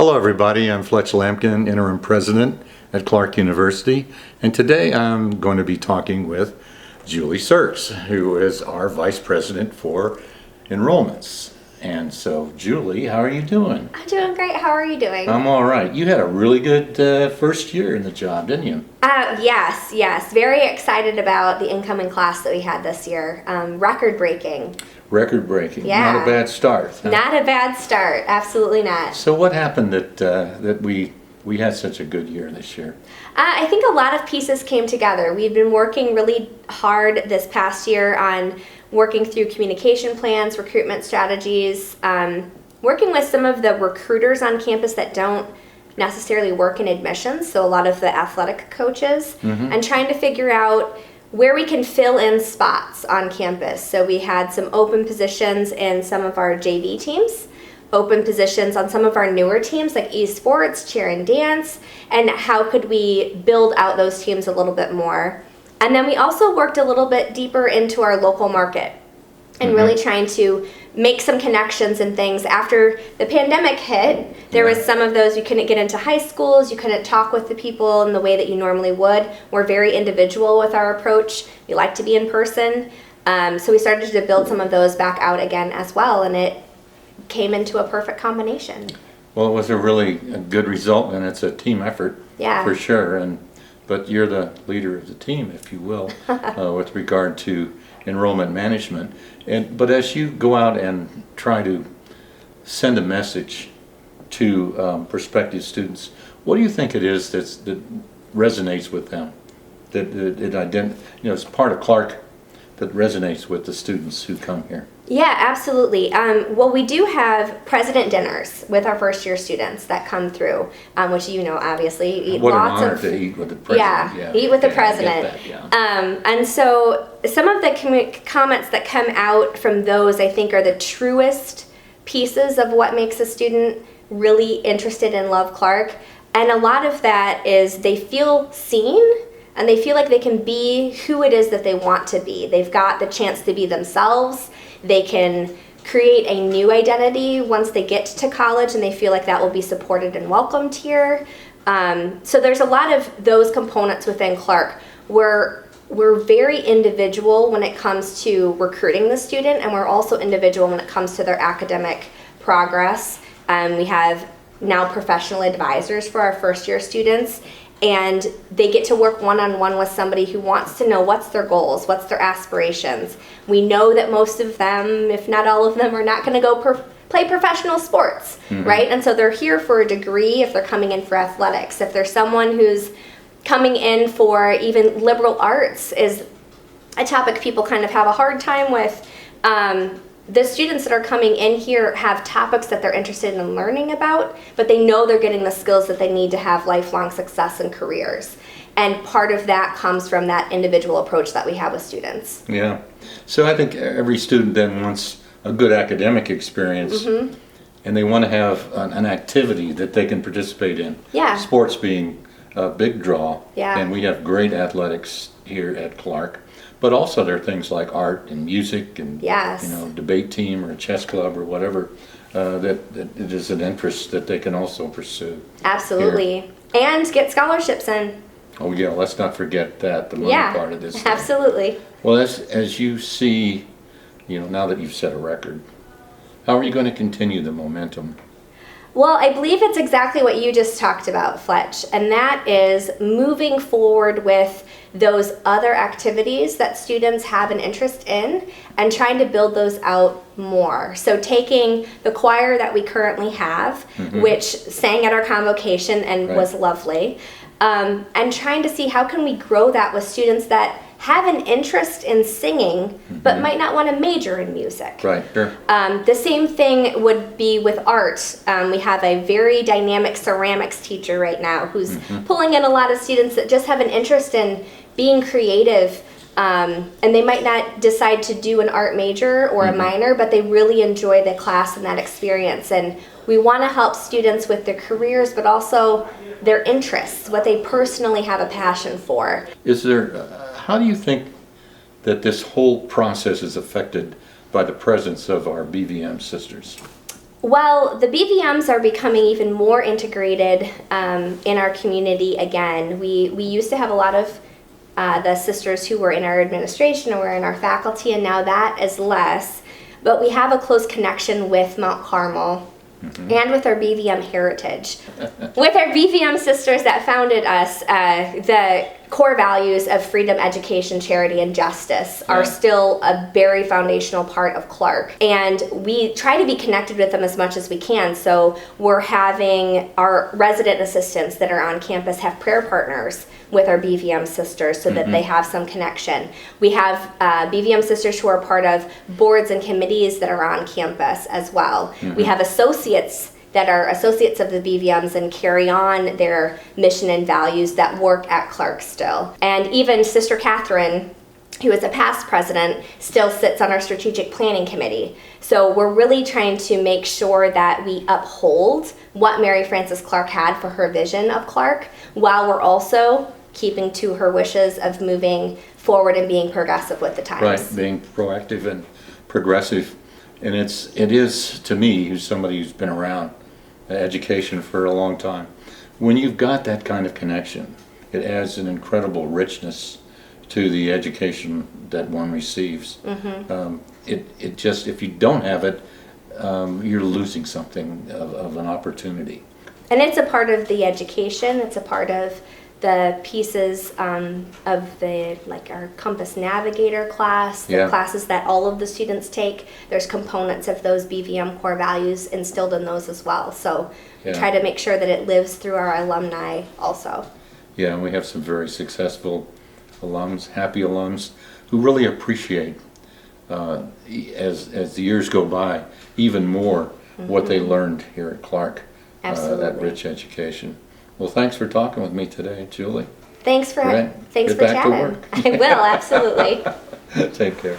Hello everybody, I'm Fletch Lampkin, Interim President at Clarke University, and today I'm going to be talking with Julie Cirks, who is our Vice President for Enrollments. And so, Julie, how are you doing? I'm doing great. How are you doing? I'm all right. You had a really good first year in the job, didn't you? Yes. Very excited about the incoming class that we had this year. Record-breaking. Record-breaking. Yeah. Not a bad start. Huh? Not a bad start. Absolutely not. So what happened that we had such a good year this year? I think a lot of pieces came together. We've been working really hard this past year on working through communication plans, recruitment strategies, working with some of the recruiters on campus that don't necessarily work in admissions, so a lot of the athletic coaches, and trying to figure out where we can fill in spots on campus. So we had some open positions in some of our JV teams, open positions on some of our newer teams like esports, cheer and dance, and how could we build out those teams a little bit more. And then we also worked a little bit deeper into our local market and really trying to make some connections and things. After the pandemic hit, there was some of those, you couldn't get into high schools, you couldn't talk with the people in the way that you normally would. We're very individual with our approach. We like to be in person. So we started to build some of those back out again as well, and it came into a perfect combination. Well, it was a really good result, and it's a team effort for sure. But you're the leader of the team, if you will, with regard to enrollment management. But as you go out and try to send a message to prospective students, what do you think it is that resonates with them? It's part of Clarke that resonates with the students who come here. Yeah, absolutely. Well, we do have president dinners with our first year students that come through, which obviously you eat what lots an honor of. to eat with the president. Yeah, eat with the president. And so some of the comments that come out from those, I think, are the truest pieces of what makes a student really interested and love Clarke. And a lot of that is they feel seen. And they feel like they can be who it is that they want to be. They've got the chance to be themselves. They can create a new identity once they get to college, and they feel like that will be supported and welcomed here. So there's a lot of those components within Clarke. We're very individual when it comes to recruiting the student, and we're also individual when it comes to their academic progress. We have now professional advisors for our first year students, and they get to work one-on-one with somebody who wants to know what's their goals, what's their aspirations. We know that most of them, if not all of them, are not going to go play professional sports, right? And so they're here for a degree if they're coming in for athletics. If there's someone who's coming in for even liberal arts is a topic people kind of have a hard time with. The students that are coming in here have topics that they're interested in learning about, but they know they're getting the skills that they need to have lifelong success in careers. And part of that comes from that individual approach that we have with students. Yeah. So I think every student then wants a good academic experience, and they want to have an activity that they can participate in. Yeah. Sports being a big draw. Yeah. And we have great athletics here at Clarke. But also there are things like art and music and debate team or a chess club or whatever that it is an interest that they can also pursue. Absolutely. Here. And get scholarships in. Oh yeah, let's not forget that, the money part of this thing. Absolutely. Well, as you see, now that you've set a record, how are you going to continue the momentum? Well, I believe it's exactly what you just talked about, Fletch, and that is moving forward with those other activities that students have an interest in and trying to build those out more. So taking the choir that we currently have, which sang at our convocation and was lovely, and trying to see how can we grow that with students that have an interest in singing, but might not want to major in music. Right, sure. The same thing would be with art. We have a very dynamic ceramics teacher right now who's pulling in a lot of students that just have an interest in being creative, and they might not decide to do an art major or a minor, but they really enjoy the class and that experience. And we want to help students with their careers, but also their interests, what they personally have a passion for. How do you think that this whole process is affected by the presence of our BVM sisters? Well, the BVMs are becoming even more integrated in our community again. We used to have a lot of the sisters who were in our administration or were in our faculty, and now that is less. But we have a close connection with Mount Carmel and with our BVM heritage. With our BVM sisters that founded us, the core values of freedom, education, charity, and justice are still a very foundational part of Clarke. And we try to be connected with them as much as we can. So we're having our resident assistants that are on campus have prayer partners with our BVM sisters so that they have some connection. We have BVM sisters who are part of boards and committees that are on campus as well. We have associates that are associates of the BVMs and carry on their mission and values that work at Clarke still. And even Sister Catherine, who is a past president, still sits on our strategic planning committee. So we're really trying to make sure that we uphold what Mary Frances Clarke had for her vision of Clarke, while we're also keeping to her wishes of moving forward and being progressive with the times. Right, being proactive and progressive. And it is, to me, who's somebody who's been around education for a long time, when you've got that kind of connection, it adds an incredible richness to the education that one receives. It just, if you don't have it, you're losing something of an opportunity. And it's a part of the education, it's a part of the pieces of the, like our Compass Navigator class, the classes that all of the students take. There's components of those BVM core values instilled in those as well. So try to make sure that it lives through our alumni also. Yeah, and we have some very successful alums, happy alums, who really appreciate, as the years go by, even more what they learned here at Clarke, that rich education. Well, thanks for talking with me today, Julie. Thanks for chatting. I will, absolutely. Take care.